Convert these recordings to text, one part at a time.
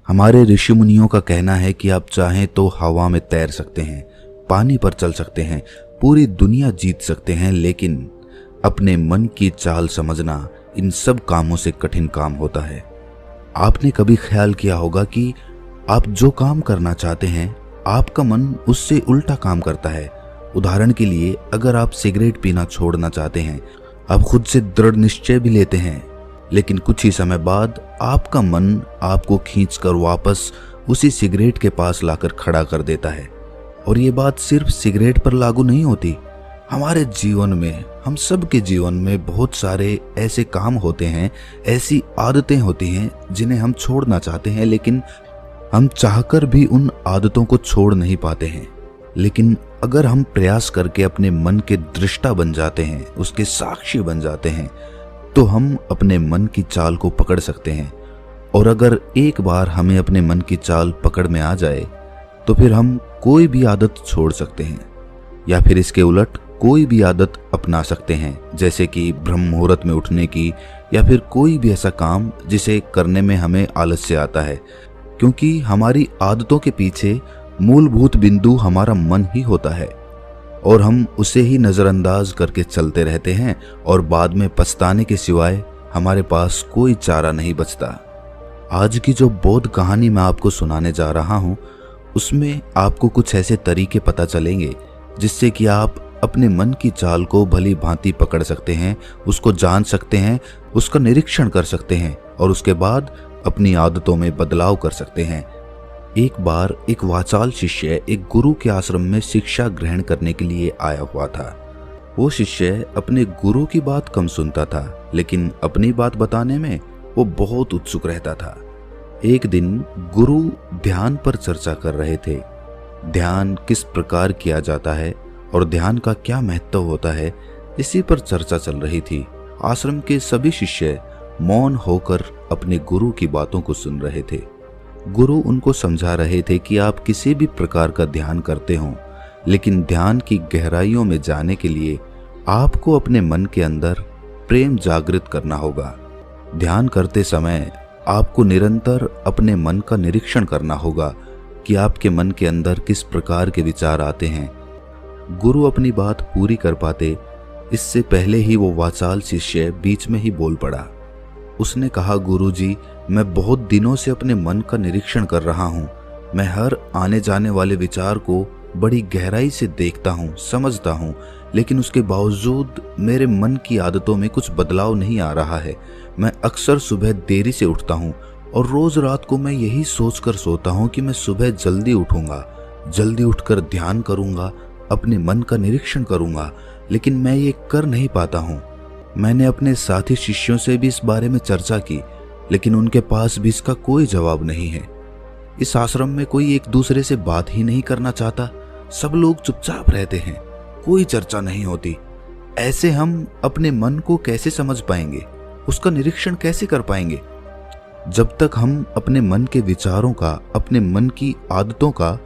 हमारे ऋषि मुनियों का कहना है कि आप चाहें तो हवा में तैर सकते हैं, पानी पर चल सकते हैं, पूरी दुनिया जीत सकते हैं, लेकिन अपने मन की चाल समझना इन सब कामों से कठिन काम होता है। आपने कभी ख्याल किया होगा कि आप जो काम करना चाहते हैं आपका मन उससे उल्टा काम करता है। उदाहरण के लिए, अगर आप सिगरेट पीना छोड़ना चाहते हैं, आप खुद से दृढ़ निश्चय भी लेते हैं, लेकिन कुछ ही समय बाद आपका मन आपको खींचकर वापस उसी सिगरेट के पास लाकर खड़ा कर देता है। और ये बात सिर्फ सिगरेट पर लागू नहीं होती। हमारे जीवन में, हम सब के जीवन में बहुत सारे ऐसे काम होते हैं, ऐसी आदतें होती हैं जिन्हें हम छोड़ना चाहते हैं, लेकिन हम चाहकर भी उन आदतों को छोड़ नहीं पाते हैं। लेकिन अगर हम प्रयास करके अपने मन के दृष्टा बन जाते हैं, उसके साक्षी बन जाते हैं, तो हम अपने मन की चाल को पकड़ सकते हैं। और अगर एक बार हमें अपने मन की चाल पकड़ में आ जाए तो फिर हम कोई भी आदत छोड़ सकते हैं, या फिर इसके उलट कोई भी आदत अपना सकते हैं, जैसे कि ब्रह्म मुहूर्त में उठने की, या फिर कोई भी ऐसा काम जिसे करने में हमें आलस्य आता है, क्योंकि हमारी आदतों के पीछे मूलभूत बिंदु हमारा मन ही होता है और हम उसे ही नज़रअंदाज करके चलते रहते हैं और बाद में पछताने के सिवाय हमारे पास कोई चारा नहीं बचता। आज की जो बोध कहानी मैं आपको सुनाने जा रहा हूँ, उसमें आपको कुछ ऐसे तरीके पता चलेंगे जिससे कि आप अपने मन की चाल को भली भांति पकड़ सकते हैं, उसको जान सकते हैं, उसका निरीक्षण कर सकते हैं और उसके बाद अपनी आदतों में बदलाव कर सकते हैं। एक बार एक वाचाल शिष्य एक गुरु के आश्रम में शिक्षा ग्रहण करने के लिए आया हुआ था। वो शिष्य अपने गुरु की बात कम सुनता था, लेकिन अपनी बात बताने में वो बहुत उत्सुक रहता था। एक दिन गुरु ध्यान पर चर्चा कर रहे थे। ध्यान किस प्रकार किया जाता है और ध्यान का क्या महत्व होता है, इसी पर चर्चा चल रही थी। आश्रम के सभी शिष्य मौन होकर अपने गुरु की बातों को सुन रहे थे। गुरु उनको समझा रहे थे कि आप किसी भी प्रकार का ध्यान करते हो, लेकिन ध्यान की गहराइयों में जाने के लिए आपको अपने मन के अंदर प्रेम जागृत करना होगा। ध्यान करते समय आपको निरंतर अपने मन का निरीक्षण करना होगा कि आपके मन के अंदर किस प्रकार के विचार आते हैं। गुरु अपनी बात पूरी कर पाते इससे पहले ही वो वाचाल शिष्य बीच में ही बोल पड़ा। उसने कहा, गुरुजी, मैं बहुत दिनों से अपने मन का निरीक्षण कर रहा हूँ। मैं हर आने जाने वाले विचार को बड़ी गहराई से देखता हूँ, समझता हूँ, लेकिन उसके बावजूद मेरे मन की आदतों में कुछ बदलाव नहीं आ रहा है। मैं अक्सर सुबह देरी से उठता हूँ और रोज रात को मैं यही सोचकर सोता हूँ कि मैं सुबह जल्दी उठूंगा, जल्दी उठकर ध्यान करूंगा, अपने मन का निरीक्षण करूंगा, लेकिन मैं ये कर नहीं पाता हूँ। मैंने अपने साथी शिष्यों से भी इस बारे में चर्चा की, लेकिन उनके पास भी इसका कोई जवाब नहीं है। इस आश्रम में कोई एक दूसरे से बात ही नहीं करना चाहता। सब लोग चुपचाप रहते हैं, कोई चर्चा नहीं होती। ऐसे हम अपने मन को कैसे समझ पाएंगे, उसका निरीक्षण कैसे कर पाएंगे? जब तक हम अपने मन के विचारों का, अपने मन की आदतों का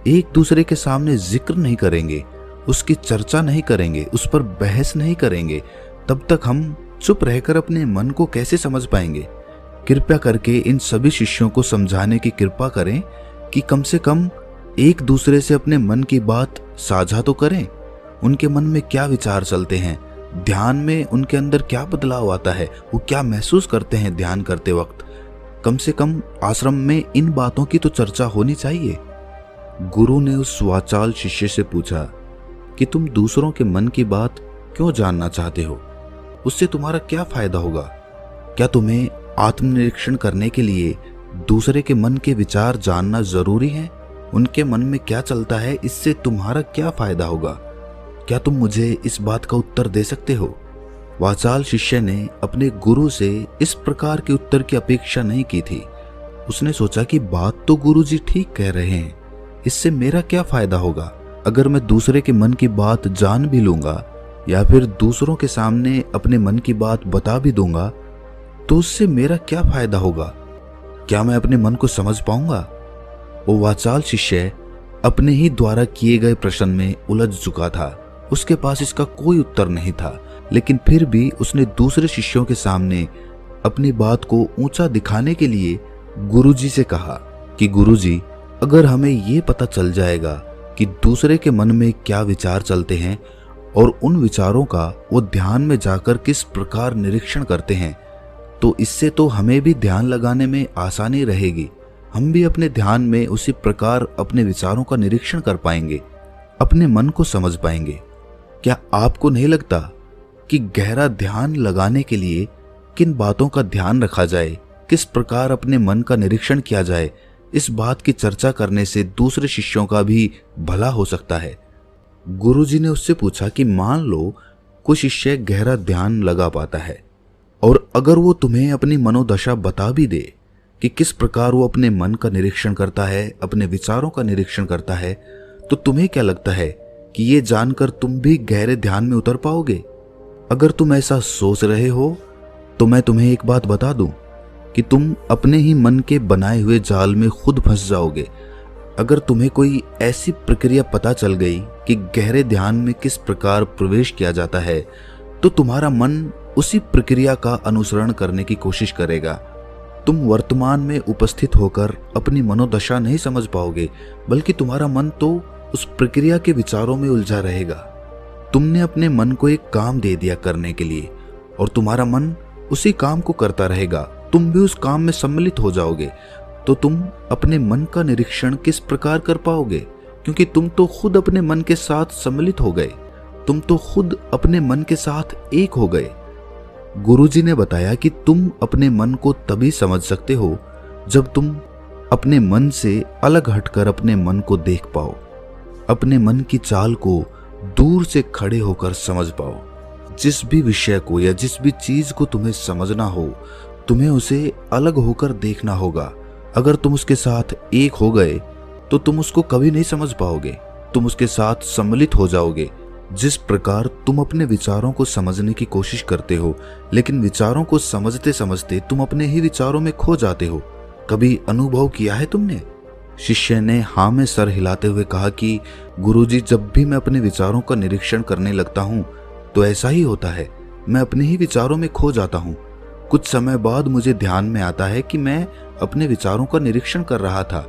एक दूसरे के सामने जिक्र नहीं करेंगे, उसकी चर्चा नहीं करेंगे, उस पर बहस नहीं करेंगे, तब तक हम चुप रहकर अपने मन को कैसे समझ पाएंगे? कृपया करके इन सभी शिष्यों को समझाने की कृपा करें कि कम से कम एक दूसरे से अपने मन की बात साझा तो करें। उनके मन में क्या विचार चलते हैं, ध्यान में उनके अंदर क्या बदलाव आता है, वो क्या महसूस करते हैं ध्यान करते वक्त। कम से कम आश्रम में इन बातों की तो चर्चा होनी चाहिए। गुरु ने उस वाचाल शिष्य से पूछा कि तुम दूसरों के मन की बात क्यों जानना चाहते हो? उससे तुम्हारा क्या फायदा होगा? क्या तुम्हें आत्मनिरीक्षण करने के लिए दूसरे के मन के विचार जानना जरूरी है? उनके मन में क्या चलता है, इससे तुम्हारा क्या फायदा होगा? क्या तुम मुझे इस बात का उत्तर दे सकते हो? वाचाल शिष्य ने अपने गुरु से इस प्रकार के उत्तर की अपेक्षा नहीं की थी। उसने सोचा कि बात तो गुरुजी ठीक कह रहे हैं, इससे मेरा क्या फायदा होगा? अगर मैं दूसरे के मन की बात जान भी लूंगा या फिर दूसरों के सामने अपने मन की बात बता भी दूंगा, तो उससे मेरा क्या फायदा होगा? क्या मैं अपने मन को समझ पाऊंगा? वो वाचाल शिष्य अपने ही द्वारा किए गए प्रश्न में उलझ चुका था। उसके पास इसका कोई उत्तर नहीं था, लेकिन फिर भी उसने दूसरे शिष्यों के सामने अपनी बात को ऊंचा दिखाने के लिए गुरुजी से कहा कि गुरुजी, अगर हमें ये पता चल जाएगा कि दूसरे के मन में क्या विचार चलते हैं और उन विचारों का वो ध्यान में जाकर किस प्रकार निरीक्षण करते हैं, तो इससे तो हमें भी ध्यान लगाने में आसानी रहेगी। हम भी अपने ध्यान में उसी प्रकार अपने विचारों का निरीक्षण कर पाएंगे, अपने मन को समझ पाएंगे। क्या आपको नहीं लगता कि गहरा ध्यान लगाने के लिए किन बातों का ध्यान रखा जाए, किस प्रकार अपने मन का निरीक्षण किया जाए, इस बात की चर्चा करने से दूसरे शिष्यों का भी भला हो सकता है। गुरुजी ने उससे पूछा कि मान लो कोई शिष्य गहरा ध्यान लगा पाता है और अगर वो तुम्हें अपनी मनोदशा बता भी दे कि किस प्रकार वो अपने मन का निरीक्षण करता है, अपने विचारों का निरीक्षण करता है, तो तुम्हें क्या लगता है कि ये जानकर तुम भी गहरे ध्यान में उतर पाओगे? अगर तुम ऐसा सोच रहे हो तो मैं तुम्हें एक बात बता दूं कि तुम अपने ही मन के बनाए हुए जाल में खुद फंस जाओगे। अगर तुम्हें कोई ऐसी प्रक्रिया पता चल गई कि गहरे ध्यान में किस प्रकार प्रवेश किया जाता है, तो तुम्हारा मन उसी प्रक्रिया का अनुसरण करने की कोशिश करेगा। तुम वर्तमान में उपस्थित होकर अपनी मनोदशा नहीं समझ पाओगे, बल्कि तुम्हारा मन तो उस प्रक्रिया के विचारों में उलझा रहेगा। तुमने अपने मन को एक काम दे दिया करने के लिए और तुम्हारा मन उसी काम को करता रहेगा। तुम भी उस काम में सम्मिलित हो जाओगे, तो तुम अपने मन का निरीक्षण किस प्रकार कर पाओगे? क्योंकि तुम तो खुद अपने मन के साथ सम्मिलित हो गए, तुम तो खुद अपने मन के साथ एक हो गए। गुरुजी ने बताया कि तुम अपने मन को तभी समझ सकते हो जब तुम अपने मन से अलग हटकर अपने मन को देख पाओ, अपने मन की चाल को दूर से खड़े होकर समझ पाओ। जिस भी विषय को या जिस भी चीज को तुम्हें समझना हो, तुम्हें उसे अलग होकर देखना होगा। अगर तुम उसके साथ एक हो गए तो तुम उसको कभी नहीं समझ पाओगे, तुम उसके साथ सम्मिलित हो जाओगे। जिस प्रकार तुम अपने विचारों को समझने की कोशिश करते हो, लेकिन विचारों को समझते समझते तुम अपने ही विचारों में खो जाते हो, कभी अनुभव किया है तुमने? शिष्य ने हाँ में सर हिलाते हुए कहा कि गुरुजी, जब भी मैं अपने विचारों का निरीक्षण करने लगता हूँ तो ऐसा ही होता है, मैं अपने ही विचारों में खो जाता हूँ। कुछ समय बाद मुझे ध्यान में आता है कि मैं अपने विचारों का निरीक्षण कर रहा था,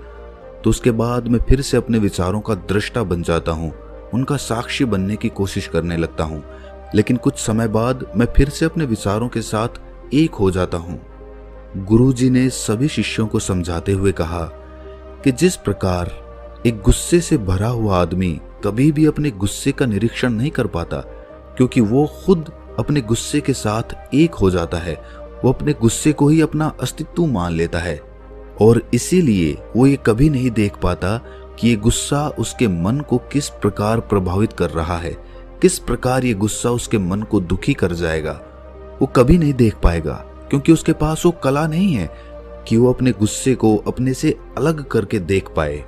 तो उसके बाद मैं फिर से अपने विचारों का दृष्टा बन जाता हूँ, उनका साक्षी बनने की कोशिश करने लगता हूँ। लेकिन कुछ समय बाद मैं फिर से अपने विचारों के साथ एक हो जाता हूँ। गुरुजी ने सभी शिष्यों को समझाते हुए कहा कि जिस प्रकार एक गुस्से से भरा हुआ आदमी कभी भी अपने गुस्से का निरीक्षण नहीं कर पाता, क्योंकि वो खुद अपने गुस्से के साथ एक हो जाता है, वो अपने गुस्से को ही अपना अस्तित्व मान लेता है और इसीलिए वो ये कभी नहीं देख पाता कि ये गुस्सा उसके मन को किस प्रकार प्रभावित कर रहा है, किस प्रकार ये गुस्सा उसके मन को दुखी कर जाएगा। वो कभी नहीं देख पाएगा, क्योंकि उसके पास वो कला नहीं है कि वो अपने गुस्से को अपने से अलग करके देख पाए।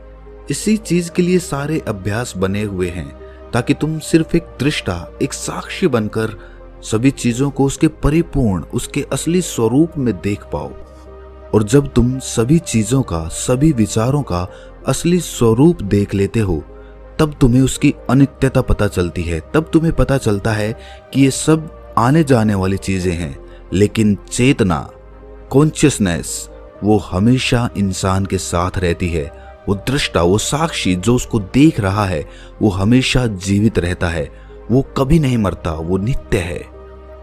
इसी चीज के लिए सारे अभ्यास बने हुए हैं, ताकि तुम सिर्फ एक दृष्टा, एक साक्षी बनकर सभी चीजों को उसके परिपूर्ण, उसके असली स्वरूप में देख पाओ। और जब तुम सभी चीजों का, सभी विचारों का असली स्वरूप देख लेते हो, तब तुम्हें उसकी अनित्यता पता चलती है। तब तुम्हें पता चलता है कि ये सब आने जाने वाली चीजें हैं, लेकिन चेतना, कॉन्शियसनेस, वो हमेशा इंसान के साथ रहती है। वो दृष्टा, वो साक्षी जो उसको देख रहा है, वो हमेशा जीवित रहता है, वो कभी नहीं मरता, वो नित्य है।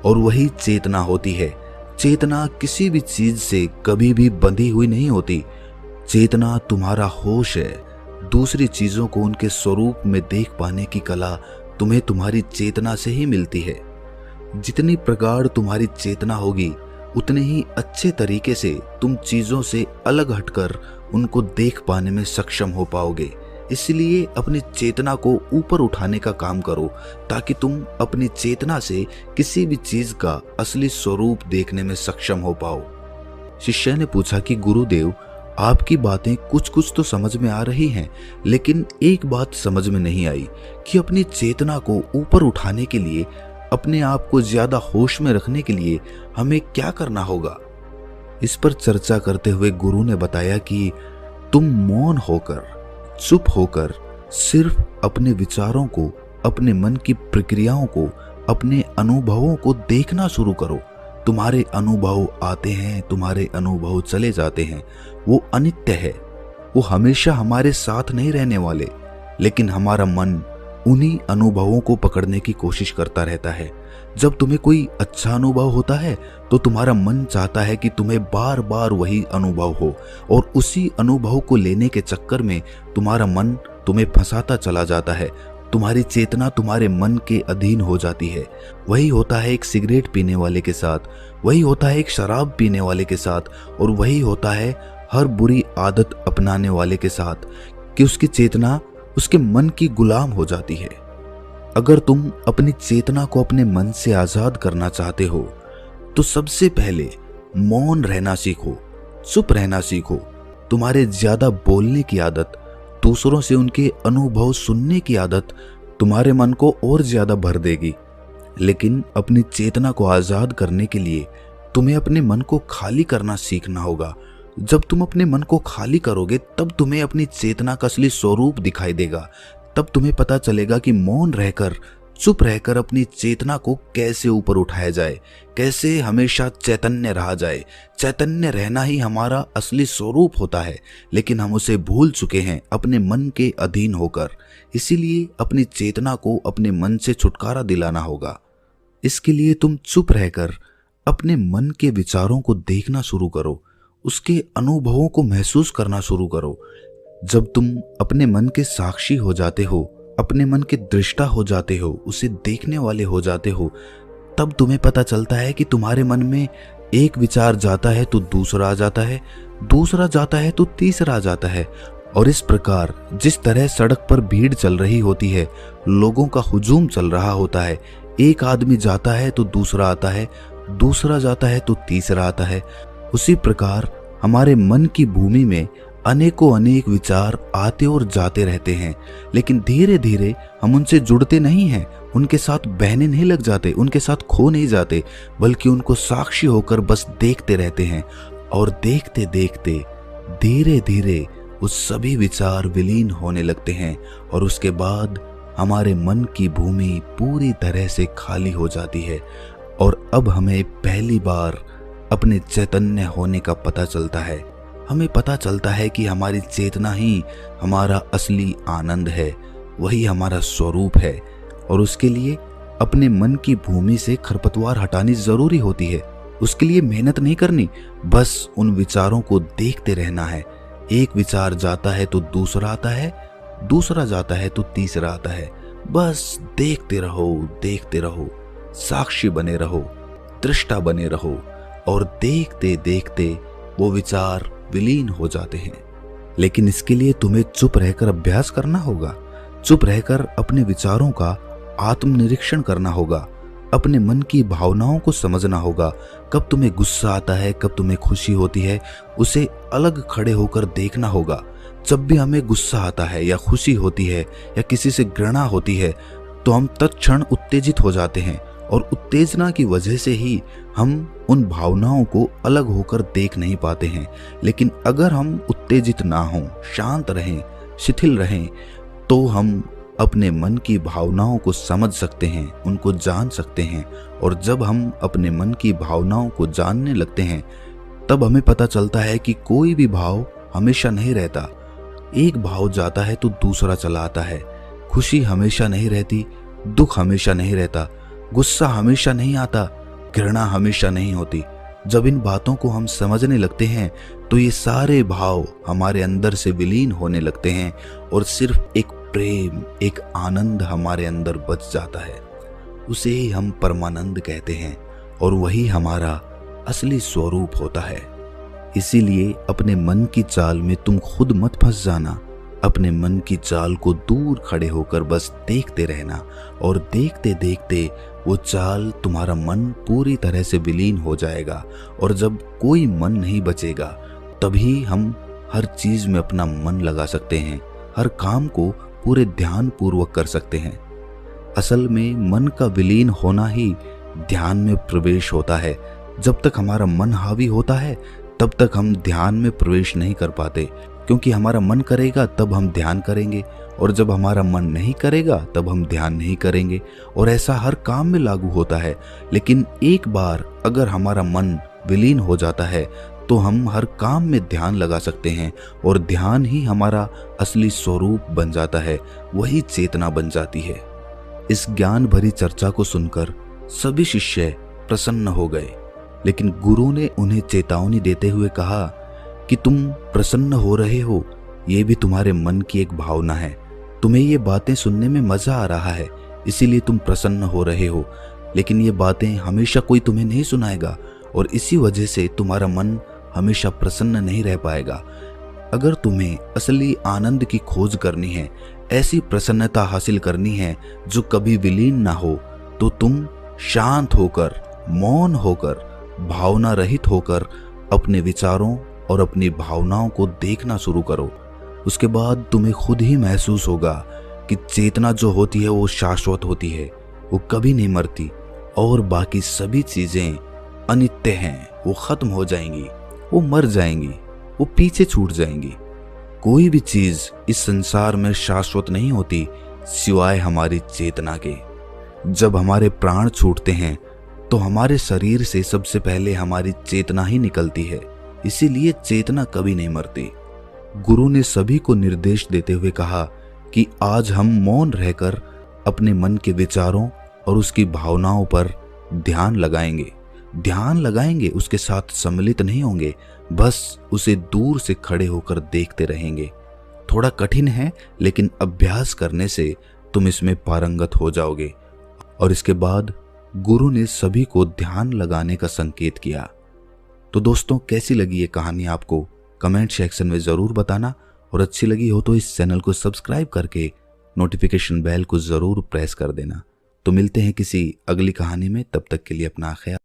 और वही चेतना होती है। चेतना किसी भी चीज से कभी भी बंधी हुई नहीं होती। चेतना तुम्हारा होश है। दूसरी चीजों को उनके स्वरूप में देख पाने की कला तुम्हें तुम्हारी चेतना से ही मिलती है। जितनी प्रगाढ़ तुम्हारी चेतना होगी, उतने ही अच्छे तरीके से तुम चीजों से अलग हटकर उनको देख पाने में सक्षम हो पाओगे। इसलिए अपनी चेतना को ऊपर उठाने का काम करो, ताकि तुम अपनी चेतना से किसी भी चीज का असली स्वरूप देखने में सक्षम हो पाओ। शिष्य ने पूछा कि गुरुदेव, आपकी बातें कुछ कुछ तो समझ में आ रही हैं, लेकिन एक बात समझ में नहीं आई कि अपनी चेतना को ऊपर उठाने के लिए, अपने आप को ज्यादा होश में रखने के लिए हमें क्या करना होगा। इस पर चर्चा करते हुए गुरु ने बताया कि तुम मौन होकर, चुप होकर सिर्फ अपने विचारों को, अपने मन की प्रक्रियाओं को, अपने अनुभवों को देखना शुरू करो। तुम्हारे अनुभव आते हैं, तुम्हारे अनुभव चले जाते हैं, वो अनित्य है। वो हमेशा हमारे साथ नहीं रहने वाले, लेकिन हमारा मन उन्हीं अनुभवों को पकड़ने की कोशिश करता रहता है। जब तुम्हें कोई अच्छा अनुभव होता है तो तुम्हारा मन चाहता है कि तुम्हें बार बार वही अनुभव हो, और उसी अनुभव को लेने के चक्कर में तुम्हारा मन तुम्हें फंसाता चला जाता है। तुम्हारी चेतना तुम्हारे मन के अधीन हो जाती है। वही होता है एक सिगरेट पीने वाले के साथ, वही होता है एक शराब पीने वाले के साथ, और वही होता है हर बुरी आदत अपनाने वाले के साथ कि उसकी चेतना उसके मन की गुलाम हो जाती है। अगर तुम अपनी चेतना को अपने मन से आजाद करना चाहते हो तो सबसे पहले मौन रहना सीखो, चुप रहना सीखो। तुम्हारे ज्यादा बोलने की आदत, दूसरों से उनके अनुभव सुनने की आदत तुम्हारे मन को और ज्यादा भर देगी। लेकिन अपनी चेतना को आजाद करने के लिए तुम्हें अपने मन को खाली करना सीखना होगा। जब तुम अपने मन को खाली करोगे तब तुम्हें अपनी चेतना का असली स्वरूप दिखाई देगा। तब तुम्हें पता चलेगा कि मौन रहकर, चुप रहकर अपनी चेतना को कैसे ऊपर उठाया जाए, कैसे हमेशा चैतन्य रहा जाए। चैतन्य रहना ही हमारा असली स्वरूप होता है, लेकिन हम उसे भूल चुके हैं अपने मन के अधीन होकर। इसीलिए अपनी चेतना को अपने मन से छुटकारा दिलाना होगा। इसके लिए तुम चुप रहकर अपने मन के विचारों को देखना शुरू करो, उसके अनुभवों को महसूस करना शुरू करो। जब तुम अपने मन के साक्षी हो जाते हो, अपने मन के दृष्टा हो जाते हो, उसे देखने वाले हो जाते हो, तब तुम्हें पता चलता है कि तुम्हारे मन में एक विचार जाता है तो दूसरा आ जाता है, दूसरा जाता है तो तीसरा आ जाता है। और इस प्रकार जिस तरह सड़क पर भीड़ चल रही होती है, लोगों का हुजूम चल रहा होता है, एक आदमी जाता है तो दूसरा आता है, दूसरा जाता है तो तीसरा आता है, उसी प्रकार हमारे मन की भूमि में अनेकों अनेक विचार आते और जाते रहते हैं। लेकिन धीरे धीरे हम उनसे जुड़ते नहीं हैं, उनके साथ बहने नहीं लग जाते, उनके साथ खो नहीं जाते, बल्कि उनको साक्षी होकर बस देखते रहते हैं। और देखते देखते धीरे धीरे वो सभी विचार विलीन होने लगते हैं, और उसके बाद हमारे मन की भूमि पूरी तरह से खाली हो जाती है। और अब हमें पहली बार अपने चैतन्य होने का पता चलता है। हमें पता चलता है कि हमारी चेतना ही हमारा असली आनंद है, वही हमारा स्वरूप है। और उसके लिए अपने मन की भूमि से खरपतवार हटानी जरूरी होती है। उसके लिए मेहनत नहीं करनी, बस उन विचारों को देखते रहना है। एक विचार जाता है तो दूसरा आता है, दूसरा जाता है तो तीसरा आता है। बस देखते रहो, देखते रहो, साक्षी बने रहो, दृष्टा बने रहो, और देखते देखते वो विचार विलीन हो जाते हैं। लेकिन इसके लिए तुम्हें चुप रहकर अभ्यास करना होगा। चुप रहकर अपने विचारों का आत्मनिरीक्षण करना होगा, अपने मन की भावनाओं को समझना होगा। कब तुम्हें गुस्सा आता है, कब तुम्हें खुशी होती है, उसे अलग खड़े होकर देखना होगा। जब भी हमें गुस्सा आता है या खुशी होती है या किसी से घृणा होती है तो हम तत्क्षण उत्तेजित हो जाते हैं, और उत्तेजना की वजह से ही हम उन भावनाओं को अलग होकर देख नहीं पाते हैं। लेकिन अगर हम उत्तेजित ना हों, शांत रहें, शिथिल रहें, तो हम अपने मन की भावनाओं को समझ सकते हैं, उनको जान सकते हैं। और जब हम अपने मन की भावनाओं को जानने लगते हैं तब हमें पता चलता है कि कोई भी भाव हमेशा नहीं रहता। एक भाव जाता है तो दूसरा चला आता है। खुशी हमेशा नहीं रहती, दुख हमेशा नहीं रहता, गुस्सा हमेशा नहीं आता, घृणा हमेशा नहीं होती। जब इन बातों को हम समझने लगते हैं तो ये सारे भाव हमारे अंदर से विलीन होने लगते हैं, और सिर्फ एक प्रेम, एक आनंद हमारे अंदर बच जाता है। उसे ही हम परमानंद कहते हैं, और वही हमारा असली स्वरूप होता है। इसीलिए अपने मन की चाल में तुम खुद मत फंस जाना। अपने मन की चाल को दूर खड़े होकर बस देखते रहना, और देखते देखते वो चाल, तुम्हारा मन पूरी तरह से विलीन हो जाएगा। और जब कोई मन नहीं बचेगा तभी हम हर चीज में अपना मन लगा सकते हैं, हर काम को पूरे ध्यान पूर्वक कर सकते हैं। असल में मन का विलीन होना ही ध्यान में प्रवेश होता है। जब तक हमारा मन हावी होता है तब तक हम ध्यान में प्रवेश नहीं कर पाते, क्योंकि हमारा मन करेगा तब हम ध्यान करेंगे, और जब हमारा मन नहीं करेगा तब हम ध्यान नहीं करेंगे। और ऐसा हर काम में लागू होता है। लेकिन एक बार अगर हमारा मन विलीन हो जाता है तो हम हर काम में ध्यान लगा सकते हैं और ध्यान ही हमारा असली स्वरूप बन जाता है, वही चेतना बन जाती है। इस ज्ञान भरी चर्चा को सुनकर सभी शिष्य प्रसन्न हो गए, लेकिन गुरु ने उन्हें चेतावनी देते हुए कहा कि तुम प्रसन्न हो रहे हो, ये भी तुम्हारे मन की एक भावना है। तुम्हें ये बातें सुनने में मजा आ रहा है, इसीलिए तुम प्रसन्न हो रहे हो, लेकिन ये बातें हमेशा कोई तुम्हें नहीं सुनाएगा और इसी वजह से तुम्हारा मन हमेशा प्रसन्न नहीं रह पाएगा। अगर तुम्हें असली आनंद की खोज करनी है, ऐसी प्रसन्नता हासिल करनी है जो कभी विलीन ना हो, तो तुम शांत होकर, मौन होकर, भावना रहित होकर अपने विचारों और अपनी भावनाओं को देखना शुरू करो। उसके बाद तुम्हें खुद ही महसूस होगा कि चेतना जो होती है वो शाश्वत होती है, वो कभी नहीं मरती और बाकी सभी चीजें अनित्य हैं, वो खत्म हो जाएंगी, वो मर जाएंगी, वो पीछे छूट जाएंगी। कोई भी चीज इस संसार में शाश्वत नहीं होती सिवाय हमारी चेतना के। जब हमारे प्राण छूटते हैं तो हमारे शरीर से सबसे पहले हमारी चेतना ही निकलती है, इसीलिए चेतना कभी नहीं मरती। गुरु ने सभी को निर्देश देते हुए कहा कि आज हम मौन रहकर अपने मन के विचारों और उसकी भावनाओं पर ध्यान लगाएंगे, उसके साथ सम्मिलित नहीं होंगे, बस उसे दूर से खड़े होकर देखते रहेंगे। थोड़ा कठिन है, लेकिन अभ्यास करने से तुम इसमें पारंगत हो जाओगे। और इसके बाद गुरु ने सभी को ध्यान लगाने का संकेत किया। तो दोस्तों, कैसी लगी ये कहानी आपको? कमेंट सेक्शन में जरूर बताना, और अच्छी लगी हो तो इस चैनल को सब्सक्राइब करके नोटिफिकेशन बेल को जरूर प्रेस कर देना। तो मिलते हैं किसी अगली कहानी में, तब तक के लिए अपना ख्याल